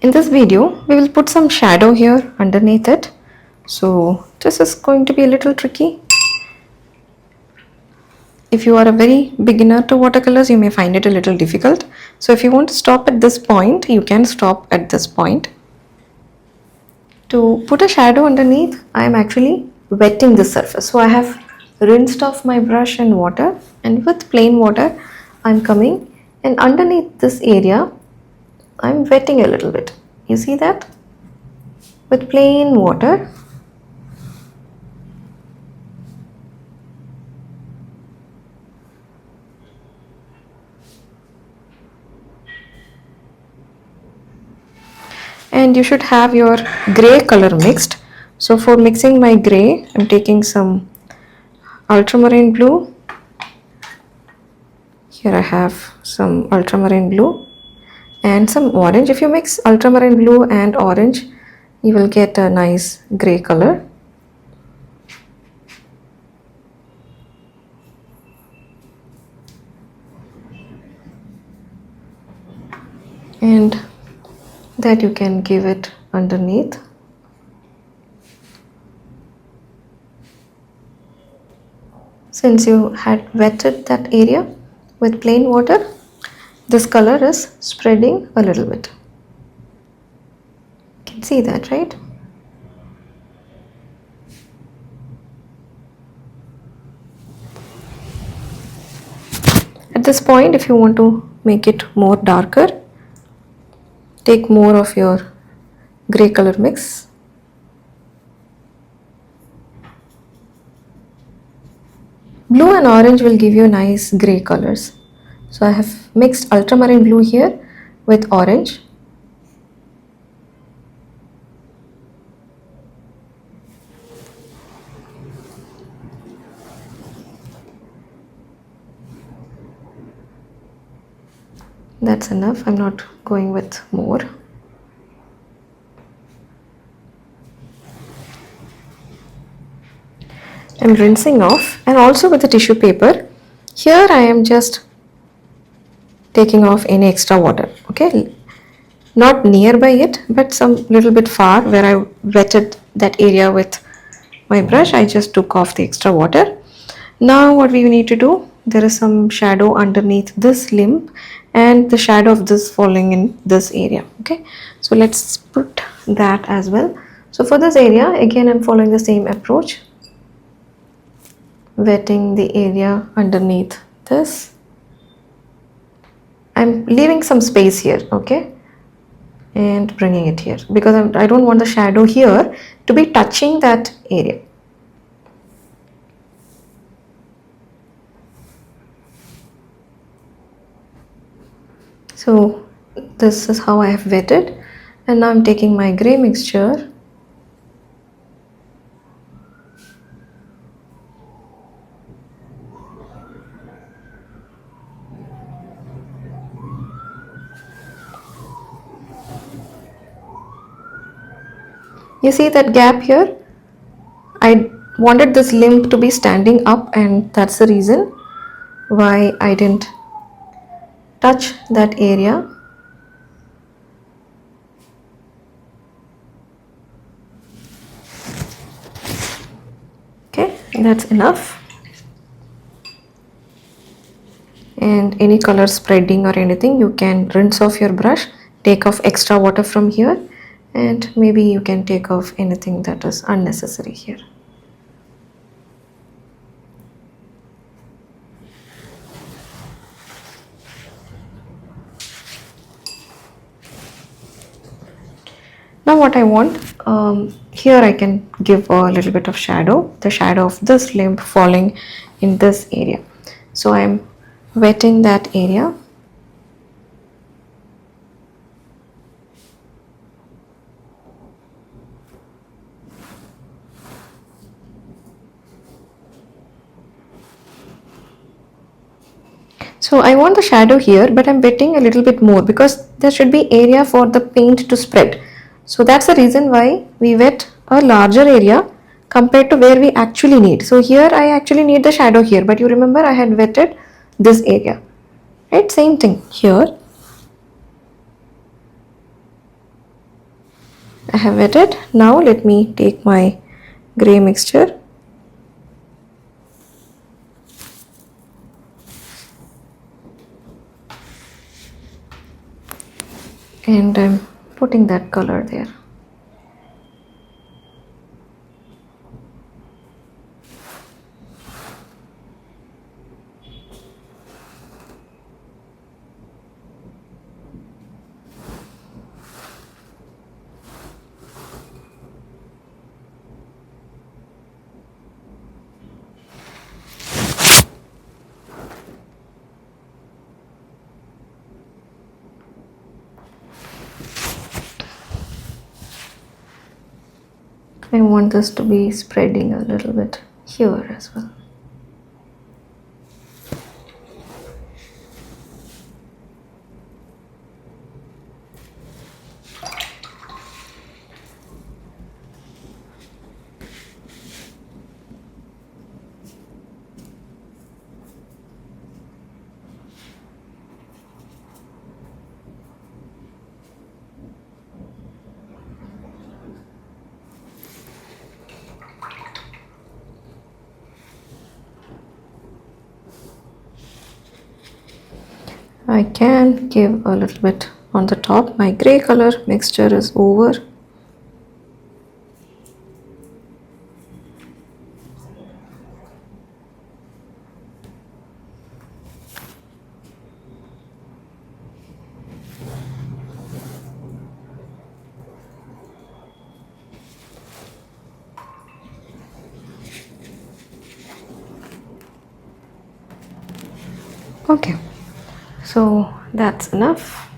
In this video, we will put some shadow here underneath it. So this is going to be a little tricky. If you are a very beginner to watercolors, you may find it a little difficult. So if you want to stop at this point, you can stop at this point. To put a shadow underneath, I am actually wetting the surface. So I have rinsed off my brush in water, and with plain water, I'm coming, and underneath this area, I'm wetting a little bit. You see that? With plain water. And you should have your gray color mixed. So for mixing my gray, I'm taking some ultramarine blue. Here I have some ultramarine blue and some orange. If you mix ultramarine blue and orange, you will get a nice gray color. And that you can give it underneath. Since you had wetted that area with plain water, this color is spreading a little bit. You can see that, right? At this point, if you want to make it more darker, take more of your gray color mix. Blue and orange will give you nice gray colors. So I have mixed ultramarine blue here with orange. That's enough. I'm not going with more. I'm rinsing off, and also with the tissue paper. Here I am just taking off any extra water. Okay, not nearby it, but some little bit far where I wetted that area with my brush. I just took off the extra water. Now what we need to do, there is some shadow underneath this limb and the shadow of this falling in this area. Okay, so let's put that as well. So for this area, again I'm following the same approach, wetting the area underneath this. I'm leaving some space here, okay, and bringing it here because I don't want the shadow here to be touching that area. So this is how I have wetted, and now I'm taking my gray mixture . You see that gap here? I wanted this limb to be standing up, and that's the reason why I didn't touch that area. Okay, that's enough. And any color spreading or anything, you can rinse off your brush, take off extra water from here, and maybe you can take off anything that is unnecessary here. Now what I want, here I can give a little bit of shadow, the shadow of this limb falling in this area. So I am wetting that area. So I want the shadow here, but I'm wetting a little bit more because there should be area for the paint to spread. So that's the reason why we wet a larger area compared to where we actually need. So here I actually need the shadow here, but you remember I had wetted this area, right? Same thing here. I have wetted. Now let me take my grey mixture and I'm putting that color there. I want this to be spreading a little bit here as well. I can give a little bit on the top. My grey color mixture is over. Okay, so that's enough.